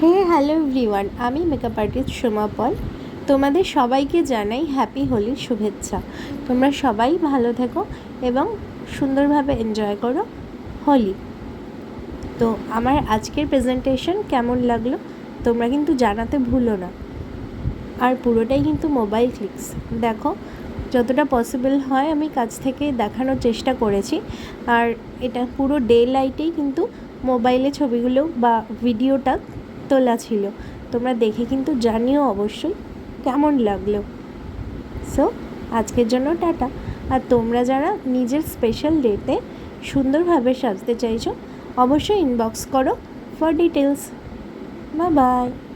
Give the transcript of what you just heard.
Hello everyone, আমি makeup artist Soma পল। তোমাদের সবাইকে জানাই হ্যাপি হোলির শুভেচ্ছা। তোমরা সবাই ভালো থেকো এবং সুন্দরভাবে এনজয় করো হোলি। তো আমার আজকের প্রেজেন্টেশন কেমন লাগলো তোমরা কিন্তু জানাতে ভুলো না। আর পুরোটাই কিন্তু মোবাইল ক্লিকস। দেখো, যতটা পসিবল হয় আমি কাছ থেকে দেখানোর চেষ্টা করেছি। আর এটা পুরো ডে লাইটেই কিন্তু মোবাইলে ছবিগুলো বা ভিডিওটা তোলা ছিল। তোমরা দেখে কিন্তু জানিও অবশ্যই কেমন লাগলো। সো আজকের জন্য টাটা। আর তোমরা যারা নিজের স্পেশাল ডেতে সুন্দরভাবে সাজতে চাইছো অবশ্যই ইনবক্স করো ফর ডিটেলস। Bye bye.